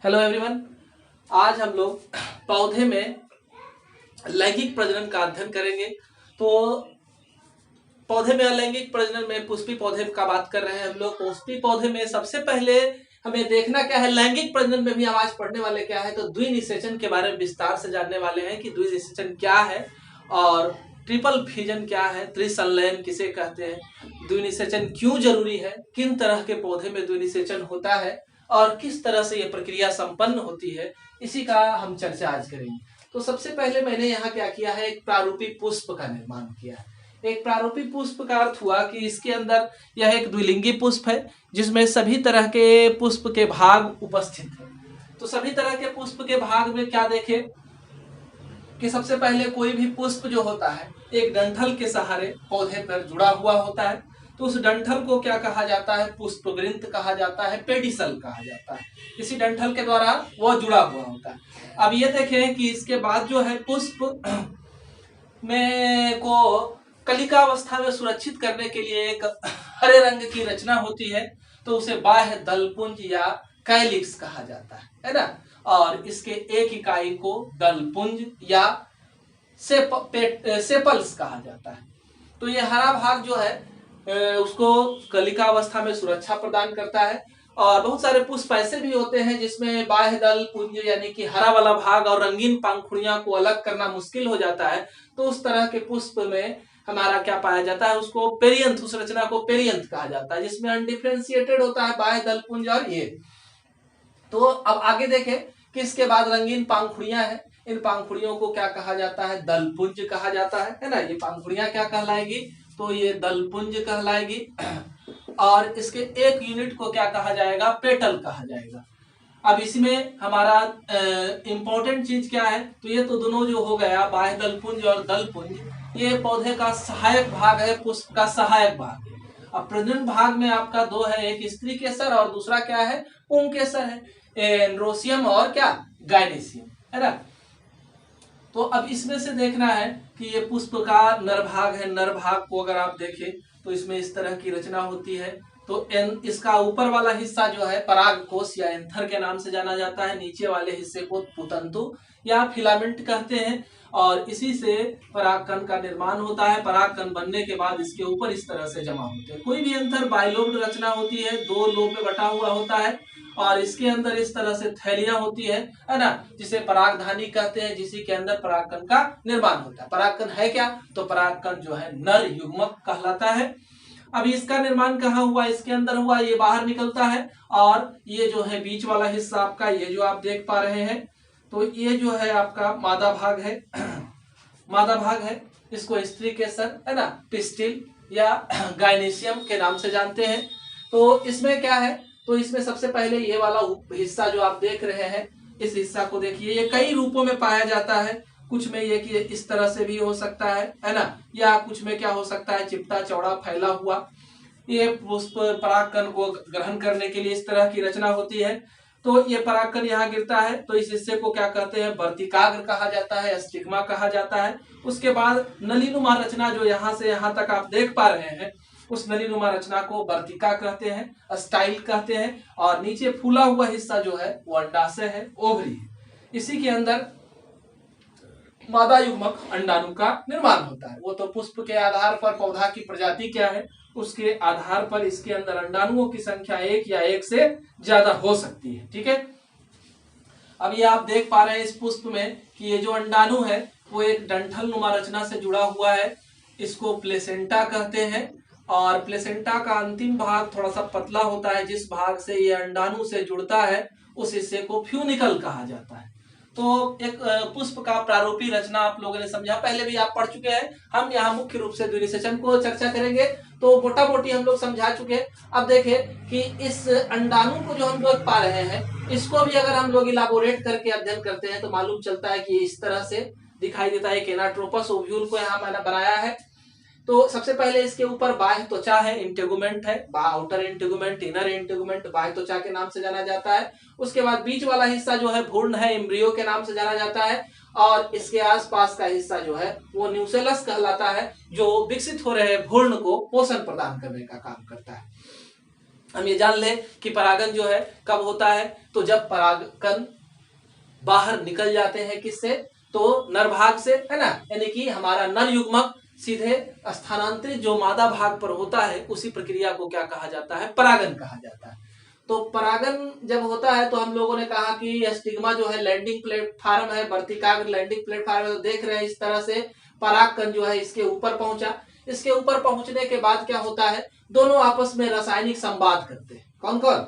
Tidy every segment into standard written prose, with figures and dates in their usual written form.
Hello everyone. आज हम लोग पौधे में लैंगिक प्रजनन का अध्ययन करेंगे। तो पौधे में अलैंगिक प्रजनन में पुष्पी पौधे का बात कर रहे हैं हम लोग। पुष्पी पौधे में सबसे पहले हमें देखना क्या है, लैंगिक प्रजनन में भी हम आज पढ़ने वाले क्या है, तो द्विनिषेचन के बारे में विस्तार से जानने वाले हैं कि द्विनिषेचन क्या है और ट्रिपल फिजन क्या है, त्रिसंलयन किसे कहते हैं, द्विनिषेचन क्यों जरूरी है, किन तरह के पौधे में द्विनिषेचन होता है और किस तरह से यह प्रक्रिया संपन्न होती है, इसी का हम चर्चा आज करेंगे। तो सबसे पहले मैंने यहाँ क्या किया है, एक प्रारूपी पुष्प का निर्माण किया है। एक प्रारूपी पुष्प का अर्थ हुआ कि इसके अंदर यह एक द्विलिंगी पुष्प है जिसमें सभी तरह के पुष्प के भाग उपस्थित है। तो सभी तरह के पुष्प के भाग में क्या देखें कि सबसे पहले कोई भी पुष्प जो होता है एक डंठल के सहारे पौधे पर जुड़ा हुआ होता है। तो उस डंठल को क्या कहा जाता है, पुष्पवृंत कहा जाता है, पेडिसल कहा जाता है। इसी डंठल के द्वारा वह जुड़ा हुआ होता है। अब ये देखें कि इसके बाद जो है पुष्प में को कलिकावस्था में सुरक्षित करने के लिए एक हरे रंग की रचना होती है, तो उसे बाह्य दलपुंज या कैलिक्स कहा जाता है ना। और इसके एक इकाई को दलपुंज या सेपल्स कहा जाता है। तो ये हरा भाग जो है उसको कलिकावस्था में सुरक्षा प्रदान करता है। और बहुत सारे पुष्प ऐसे भी होते हैं जिसमें बाह्य दल पुंज यानी कि हरा वाला भाग और रंगीन पंखुड़ियां को अलग करना मुश्किल हो जाता है। तो उस तरह के पुष्प में हमारा क्या पाया जाता है, उसको पेरियंथ, उस रचना को पेरियंथ कहा जाता है जिसमें अनडिफरेंशिएटेड होता है बाह्य दल पुंज और ये। तो अब आगे देखें कि इसके बाद रंगीन पंखुड़ियां हैं। इन पंखुड़ियों को क्या कहा जाता है, दलपुंज कहा जाता है ना। ये पंखुड़ियां क्या कहलाएगी, तो ये दलपुंज कहलाएगी। और इसके एक यूनिट को क्या कहा जाएगा, पेटल कहा जाएगा। अब इसमें हमारा इंपॉर्टेंट चीज क्या है, तो ये तो दोनों जो हो गया बाह्य दलपुंज और दलपुंज, ये पौधे का सहायक भाग है, पुष्प का सहायक भाग। अब प्रजनन भाग में आपका दो है, एक स्त्री केसर और दूसरा क्या है, पुंकेसर है, एंड्रोसियम और क्या, गाइनेसियम, है ना। तो अब इसमें से देखना है कि ये पुष्प का नर भाग है। नर भाग को अगर आप देखें तो इसमें इस तरह की रचना होती है। तो इसका ऊपर वाला हिस्सा जो है परागकोश या एंथर के नाम से जाना जाता है, नीचे वाले हिस्से को पुतंतु या फिलामेंट कहते हैं। और इसी से परागकण का निर्माण होता है। परागकण बनने के बाद इसके ऊपर इस तरह से जमा होते हैं। कोई भी एंथर बाइलोब्ड रचना होती है, दो लोब में बटा हुआ होता है और इसके अंदर इस तरह से थैलियां होती है ना, जिसे परागधानी कहते हैं, जिसी के अंदर परागकण का निर्माण होता है। परागकण है क्या, तो परागकण जो है नर युग्मक कहलाता है। अब इसका निर्माण कहाँ हुआ, इसके अंदर हुआ, ये बाहर निकलता है। और ये जो है बीच वाला हिस्सा आपका, ये जो आप देख पा रहे हैं, तो ये जो है आपका मादा भाग है। मादा भाग है, इसको स्त्री केसर, है ना, पिस्टिल या गाइनेशियम के नाम से जानते हैं। तो इसमें क्या है, तो इसमें सबसे पहले ये वाला हिस्सा जो आप देख रहे हैं, इस हिस्सा को देखिए, ये कई रूपों में पाया जाता है। कुछ में ये कि इस तरह से भी हो सकता है ना, या कुछ में क्या हो सकता है, चिपटा चौड़ा फैला हुआ। ये पुष्प परागकण को ग्रहण करने के लिए इस तरह की रचना होती है। तो ये परागकण यहाँ गिरता है, तो इस हिस्से को क्या कहते हैं, वर्तिकाग्र कहा जाता है, स्टिग्मा कहा जाता है। उसके बाद नलीनुमा रचना जो यहाँ से यहाँ तक आप देख पा रहे हैं, उस नलीनुमा रचना को वर्तिका कहते हैं, स्टाइल कहते हैं। और नीचे फूला हुआ हिस्सा जो है वो अंडाशय है, ओवरी है। इसी के अंदर मादा युग्मक अंडाणु का निर्माण होता है। वो तो पुष्प के आधार पर पौधा की प्रजाति क्या है उसके आधार पर इसके अंदर अंडाणुओं की संख्या एक या एक से ज्यादा हो सकती है। ठीक है, अब ये आप देख पा रहे हैं इस पुष्प में कि ये जो अंडाणु है वो एक डंठल नुमा रचना से जुड़ा हुआ है। इसको प्लेसेंटा कहते हैं। और प्लेसेंटा का अंतिम भाग थोड़ा सा पतला होता है, जिस भाग से ये अंडाणु से जुड़ता है उस हिस्से को फ्यूनिकल कहा जाता है। तो एक पुष्प का प्रारूपी रचना आप लोगों ने समझा, पहले भी आप पढ़ चुके हैं। हम यहाँ मुख्य रूप से द्विनिषेचन को चर्चा करेंगे, तो मोटा मोटी हम लोग समझा चुके हैं। अब देखें कि इस अंडाणु को जो हम लोग पा रहे हैं, इसको भी अगर हम लोग इलाबोरेट करके अध्ययन करते हैं तो मालूम चलता है कि इस तरह से दिखाई देता है। केनाट्रोपस ओव्यूल को यहाँ मैंने बनाया है। तो सबसे पहले इसके ऊपर बाह्य त्वचा है, इंटेगुमेंट है, आउटर इंटेगुमेंट, इनर इंटेगुमेंट, बाह्य त्वचा के नाम से जाना जाता है। उसके बाद बीच वाला हिस्सा जो है भ्रूण है, एम्ब्रियो के नाम से जाना जाता है। और इसके आसपास का हिस्सा जो है वो न्यूसेलस कहलाता है, जो विकसित हो रहे भ्रूण को पोषण प्रदान करने का काम करता है। हम ये जान ले कि परागन जो है कब होता है, तो जब परागकण बाहर निकल जाते हैं किससे, तो नर भाग से, है ना, यानी कि हमारा नर युग्मक सीधे स्थानांतरित जो मादा भाग पर होता है, उसी प्रक्रिया को क्या कहा जाता है, परागन कहा जाता है। तो परागन जब होता है तो हम लोगों ने कहा कि स्टिग्मा जो है लैंडिंग प्लेटफार्म है, वर्तिकाग्र लैंडिंग प्लेटफार्म है। तो देख रहे हैं इस तरह से परागकण जो है इसके ऊपर पहुंचा। इसके ऊपर पहुंचने के बाद क्या होता है, दोनों आपस में रासायनिक संवाद करते हैं। कौन कौन,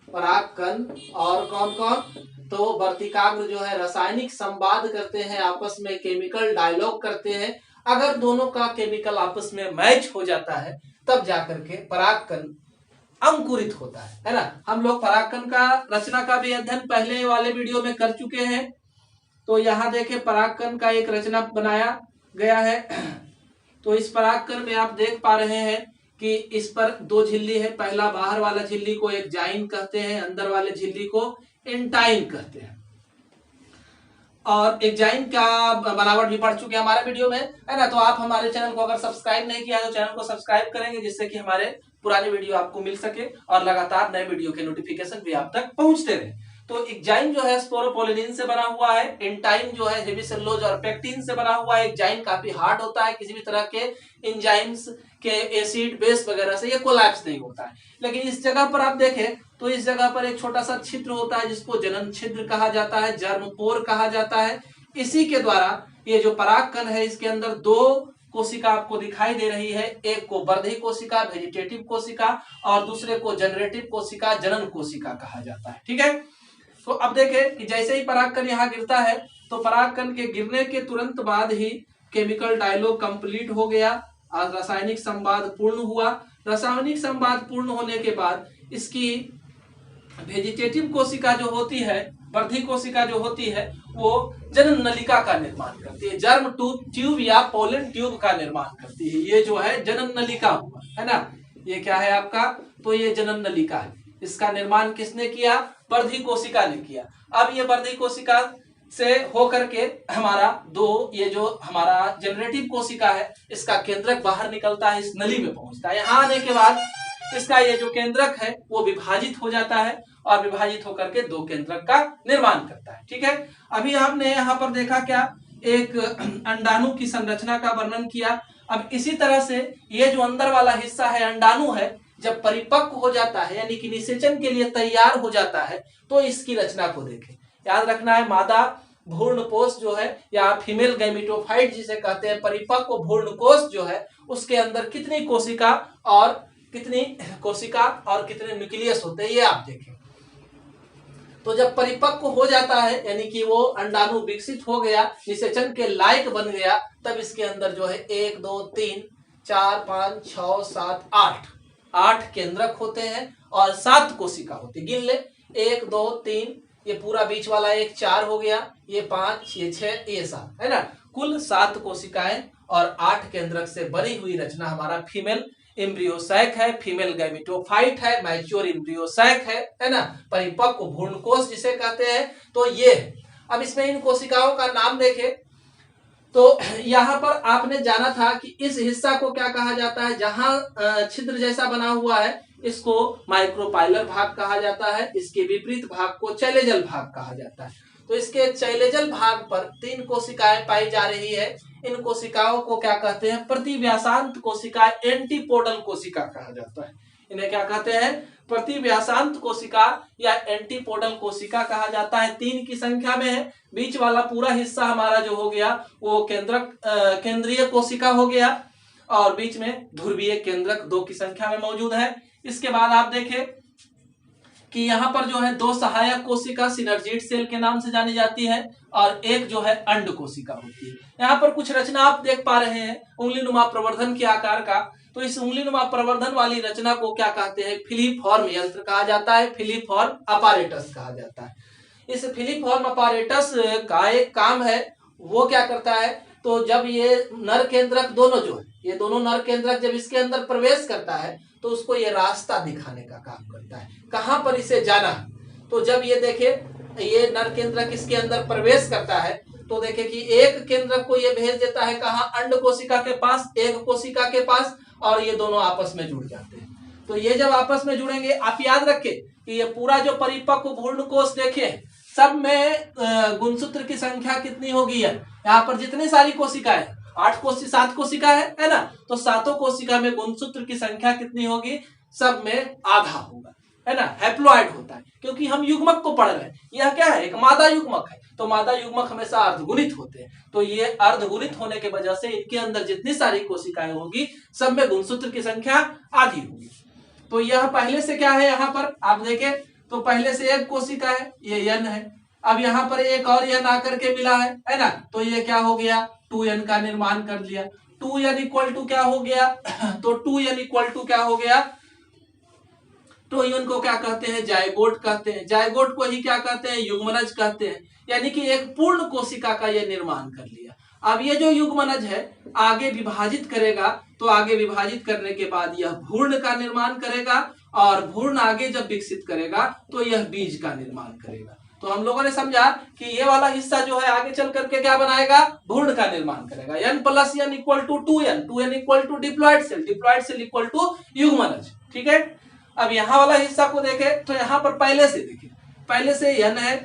परागकण और कौन कौन, तो वर्तिकाग्र जो है रासायनिक संवाद करते हैं, आपस में केमिकल डायलॉग करते हैं। अगर दोनों का केमिकल आपस में मैच हो जाता है तब जाकर के परागकण अंकुरित होता है ना। हम लोग परागकण का रचना का भी अध्ययन पहले वाले वीडियो में कर चुके हैं। तो यहाँ देखें परागकण का एक रचना बनाया गया है। तो इस परागकण में आप देख पा रहे हैं कि इस पर दो झिल्ली है। पहला बाहर वाला झिल्ली को एक जाइन कहते हैं, अंदर वाले झिल्ली को एंटाइन कहते हैं। और एक जाइन का बनावट भी पढ़ चुके हैं हमारे वीडियो में, है ना। तो आप हमारे चैनल को अगर सब्सक्राइब नहीं किया तो चैनल को सब्सक्राइब करेंगे, जिससे कि हमारे पुराने वीडियो आपको मिल सके और लगातार नए वीडियो के नोटिफिकेशन भी आप तक पहुंचते रहे। तो एग्जाइन जो है स्पोरोपोलिनिन से बना हुआ है, एंटाइन जो है हेमिसेलुलोज और पेक्टिन से बना हुआ है। एग्जाइन काफी हार्ड होता है, किसी भी तरह के एंजाइम्स के एसिड बेस वगैरह से ये कोलैप्स नहीं होता है। लेकिन इस जगह पर आप देखें तो इस जगह पर एक छोटा सा छिद्र होता है जिसको जनन छिद्र कहा जाता है, जर्मपोर कहा जाता है। इसी के द्वारा ये जो परागकण है इसके अंदर दो कोशिका आपको दिखाई दे रही है, एक को वर्धी कोशिका वेजिटेटिव कोशिका और दूसरे को जनरेटिव कोशिका जनन कोशिका कहा जाता है। ठीक है, तो अब देखें कि जैसे ही परागकण यहाँ गिरता है तो परागकण के गिरने के तुरंत बाद ही केमिकल डायलॉग कंप्लीट हो गया, रासायनिक संवाद पूर्ण हुआ। रासायनिक संवाद पूर्ण होने के बाद इसकी वेजिटेटिव कोशिका जो होती है, वर्धी कोशिका जो होती है, वो जनन नलिका का निर्माण करती है, जर्म ट्यूब या पोलन ट्यूब का निर्माण करती है। ये जो है जनन नलिका हुआ, है ना। ये क्या है आपका, तो ये जनन नलिका है। इसका निर्माण किसने किया, वर्धी कोशिका ने किया। अब ये वर्धी कोशिका से होकर के हमारा ये जो हमारा जनरेटिव कोशिका है, इसका केंद्रक बाहर निकलता है, इस नली में पहुंचता है। यहाँ आने के बाद इसका ये जो केंद्रक है वो विभाजित हो जाता है और विभाजित होकर के दो केंद्रक का निर्माण करता है। ठीक है, अभी हमने यहाँ पर देखा क्या, एक अंडाणु की संरचना का वर्णन किया। अब इसी तरह से ये जो अंदर वाला हिस्सा है अंडाणु है, जब परिपक्व हो जाता है यानी कि निषेचन के लिए तैयार हो जाता है तो इसकी रचना को देखें। याद रखना है, मादा भ्रूणकोश जो है या फीमेल गैमेटोफाइट जिसे कहते हैं, परिपक्व भ्रूणकोश जो है उसके अंदर कितनी कोशिका और कितने न्यूक्लियस होते हैं ये आप देखें। तो जब परिपक्व हो जाता है यानी कि वो अंडाणु विकसित हो गया, निषेचन के लायक बन गया, तब इसके अंदर जो है 1 2 3 4 5 6 7 8 केंद्रक होते हैं और 7 कोशिका होती है। गिन ले, 1 2 3, ये पूरा बीच वाला एक 4 हो गया, ये 5, ये 6, ये 7, है ना। कुल 7 कोशिकाएं और 8 केंद्रक से बनी हुई रचना हमारा फीमेल एम्ब्रियोसैक है, फीमेल गैमेटोफाइट है, मैच्योर एम्ब्रियोसैक है ना, परिपक्व भ्रूणकोश जिसे कहते हैं। तो ये अब इसमें इन कोशिकाओं का नाम देखें तो यहाँ पर आपने जाना था कि इस हिस्सा को क्या कहा जाता है, जहां छिद्र जैसा बना हुआ है इसको माइक्रोपाइलर भाग कहा जाता है, इसके विपरीत भाग को चैलेजल भाग कहा जाता है। तो इसके चैलेजल भाग पर 3 कोशिकाएं पाई जा रही है। इन कोशिकाओं को क्या कहते हैं, प्रतिव्यासांत कोशिका, एंटीपोडल कोशिका कहा जाता है। इन्हें क्या कहते हैं, प्रतिव्यासांत कोशिका या एंटीपोडल कोशिका कहा जाता है। 3 की संख्या में है। बीच वाला पूरा हिस्सा हमारा जो हो गया वो केंद्रीय कोशिका हो गया और बीच में ध्रुवीय केंद्रक 2 की संख्या में मौजूद है। इसके बाद आप देखें कि यहाँ पर जो है 2 सहायक कोशिका सिनर्जिड सेल के नाम से जानी जाती है और एक जो है अंड कोशिका होती है। यहाँ पर कुछ रचना आप देख पा रहे हैं उंगली नुमा प्रवर्धन के आकार का। तो इस उंगली नुमा प्रवर्धन वाली रचना को क्या कहते हैं, फिलीफॉर्म यंत्र कहा जाता है, फिलीफॉर्म अपैरेटस कहा जाता है। इस फिलीफॉर्म अपैरेटस का एक काम है, वो क्या करता है, तो जब ये नर केंद्रक दोनों जो है, ये दोनों नर केंद्रक जब इसके अंदर प्रवेश करता है तो उसको ये रास्ता दिखाने का काम करता है, कहां पर इसे जाना। तो जब ये देखे ये नर केंद्रक इसके अंदर प्रवेश करता है तो देखे कि एक केंद्रक को ये भेज देता है कहां, अंड कोशिका के पास, एक कोशिका के पास, और ये दोनों आपस में जुड़ जाते हैं। तो ये जब आपस में जुड़ेंगे, आप याद रखें कि ये पूरा जो परिपक्व भ्रूण कोष देखे सब में गुणसूत्र की संख्या कितनी होगी है, यहाँ पर जितनी सारी कोशिकाएं 7 कोशिका है ना, तो 7 कोशिका में गुणसूत्र की संख्या कितनी होगी, सब में आधा होगा, है ना, हैप्लॉइड होता है, क्योंकि हम युग्मक को पढ़ रहे हैं। यह क्या है, एक मादा युग्मक है, तो मादा युग्मक हमेशा अर्धगुणित होते हैं, तो ये अर्धगुणित होने की वजह से इनके अंदर जितनी सारी कोशिकाएं होगी सब में गुणसूत्र की संख्या आधी होगी। तो यह पहले से क्या है, यहाँ पर आप देखें तो पहले से एक कोशिका है, ये n है, अब यहाँ पर एक और n आकर के मिला है ना, तो ये क्या हो गया, 2n का निर्माण कर लिया। 2n इक्वल टू क्या हो गया, तो 2n इक्वल टू क्या हो गया, तो इन को क्या कहते हैं, जायगोट कहते हैं, जायगोट को ही क्या कहते हैं, युग्मनज कहते हैं, यानी कि एक पूर्ण कोशिका का यह निर्माण कर लिया। अब ये जो युग्मनज है आगे विभाजित करेगा, तो आगे विभाजित करने के बाद यह भ्रूण का निर्माण करेगा, और भ्रूण आगे जब विकसित करेगा तो यह बीज का निर्माण करेगा। तो हम लोगों ने समझा कि ये वाला हिस्सा जो है आगे चल करके क्या बनाएगा, भ्रूण का निर्माण करेगा। n + n equal to 2n, 2n equal to diploid cell, diploid cell equal to युग्मनज, ठीक है। अब यहाँ वाला हिस्सा को देखें तो यहाँ पर पहले से देखिए, पहले से n है,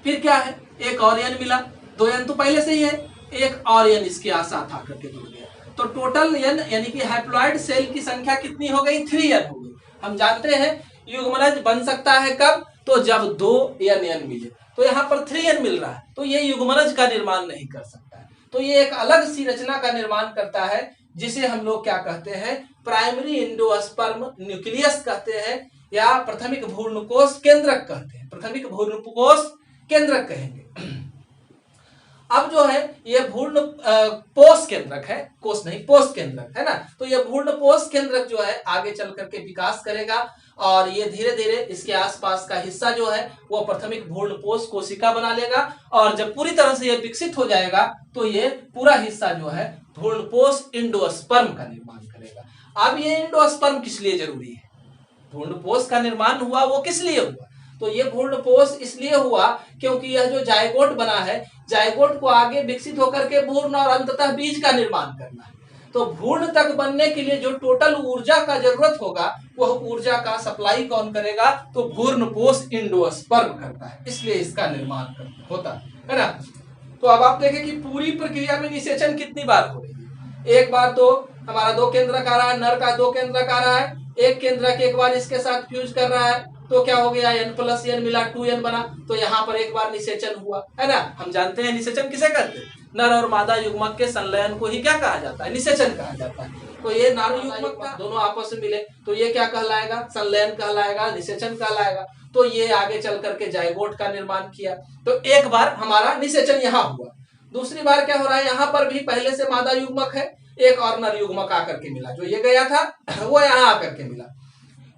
फिर क्या है, एक और n मिला, 2n तो पहले से ही है, एक और n इसके साथ आकर के जुड़ गया, तो टोटल n यानी कि हैप्लॉइड सेल की संख्या कितनी हो गई, 3n हो गई। हम जानते हैं युग्मनज बन सकता है कब, तो जब 2n मिले, तो यहाँ पर 3n मिल रहा है, तो ये युग्मनज का निर्माण नहीं कर सकता है, तो ये एक अलग सी रचना का निर्माण करता है, जिसे हम लोग क्या कहते हैं, प्राइमरी एंडोस्पर्म न्यूक्लियस कहते हैं, या प्राथमिक भ्रूणकोष केंद्रक कहते हैं, प्राथमिक भ्रूणकोष केंद्रक कहेंगे। अब जो है ये भ्रूण पोष केंद्रक है, कोष नहीं, पोष केंद्रक है ना, तो ये भ्रूण पोष केंद्रक जो है आगे चल करके विकास करेगा, और ये धीरे धीरे इसके आसपास का हिस्सा जो है वो प्राथमिक भ्रूण पोष कोशिका बना लेगा, और जब पूरी तरह से ये विकसित हो जाएगा तो ये पूरा हिस्सा जो है भ्रूण पोष एंडोस्पर्म का निर्माण करेगा। अब ये एंडोस्पर्म किस लिए जरूरी है, भ्रूण पोष का निर्माण हुआ वो किस लिए हुआ, तो ये भ्रूण पोष इसलिए हुआ क्योंकि यह जो जायगोट बना है, जायगोट को आगे विकसित होकर के भ्रूण और अंततः बीज का निर्माण करना है। तो भ्रूण तक बनने के लिए जो टोटल ऊर्जा का जरूरत होगा वह ऊर्जा का सप्लाई कौन करेगा, तो भ्रूण पोष एंडोस्पर्म करता है, इसलिए इसका निर्माण होता है ना। तो अब आप देखें कि पूरी प्रक्रिया में निषेचन कितनी बार हो रही है, एक बार तो हमारा 2 केंद्रक आ रहा है, नर का 2 केंद्रक आ रहा है, एक केंद्रक एक बार इसके साथ फ्यूज कर रहा है, तो क्या हो गया, n + n मिला, 2n बना, तो यहाँ पर एक बार निषेचन हुआ, है ना। हम जानते हैं निषेचन किसे कहते हैं, नर और मादा युग्मक के संलयन को ही क्या कहा जाता है, निषेचन कहा जाता है। तो ये नर युग्मक का दोनों आपस में मिले तो ये क्या कहलाएगा, संलयन कहलाएगा, निषेचन कहलाएगा। तो ये आगे चल करके जायगोट का निर्माण किया, तो एक बार हमारा निषेचन यहाँ हुआ। दूसरी बार क्या हो रहा है, यहाँ पर भी पहले से मादा युग्मक है, एक और नर युग्मक आकर के मिला, जो ये गया था वो यहाँ आकर के मिला,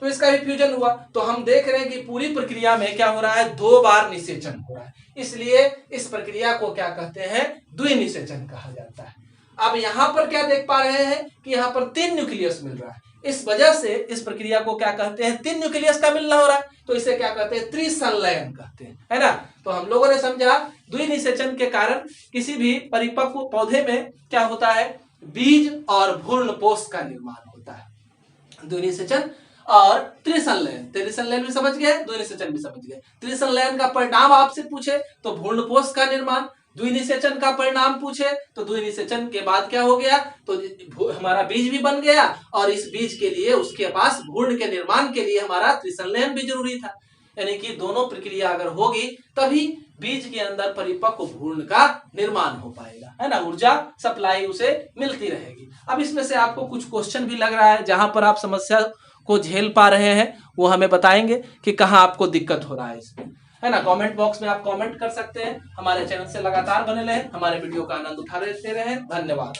तो इसका भी फ्यूजन हुआ। तो हम देख रहे हैं कि पूरी प्रक्रिया में क्या हो रहा है, 2 बार निषेचन हो रहा है, इसलिए इस प्रक्रिया को क्या कहते हैं, द्विनिषेचन कहा जाता है। अब यहाँ पर क्या देख पा रहे हैं कि यहाँ पर 3 न्यूक्लियस मिल रहा है, इस वजह से इस प्रक्रिया को क्या कहते हैं, 3 न्यूक्लियस का मिलना हो रहा है, तो इसे क्या कहते हैं, त्रिसंलयन कहते हैं, है ना। तो हम लोगों ने समझा द्विनिषेचन के कारण किसी भी परिपक्व पौधे में क्या होता है, बीज और भ्रूण पोष का निर्माण होता है। द्विनिषेचन और त्रिसंलयन, त्रिसंलयन भी समझ गए, द्विनिषेचन भी समझ गए। त्रिसंलयन का परिणाम आपसे पूछे तो भ्रूण पोष का निर्माण, द्विनिषेचन का परिणाम पूछे तो द्विनिषेचन के बाद क्या हो गया, तो हमारा बीज भी बन गया, और इस बीज के लिए उसके पास भ्रूण के निर्माण के लिए हमारा त्रिसंलयन भी जरूरी था, यानी कि दोनों प्रक्रिया अगर होगी तभी बीज के अंदर परिपक्व भ्रूण का निर्माण हो पाएगा, है ना, ऊर्जा सप्लाई उसे मिलती रहेगी। अब इसमें से आपको कुछ क्वेश्चन भी लग रहा है जहां पर आप समस्या को झेल पा रहे हैं, वो हमें बताएंगे कि कहाँ आपको दिक्कत हो रहा है इसमें, है ना। कमेंट बॉक्स में आप कमेंट कर सकते हैं। हमारे चैनल से लगातार बने रहें, हमारे वीडियो का आनंद उठा लेते रहें। धन्यवाद।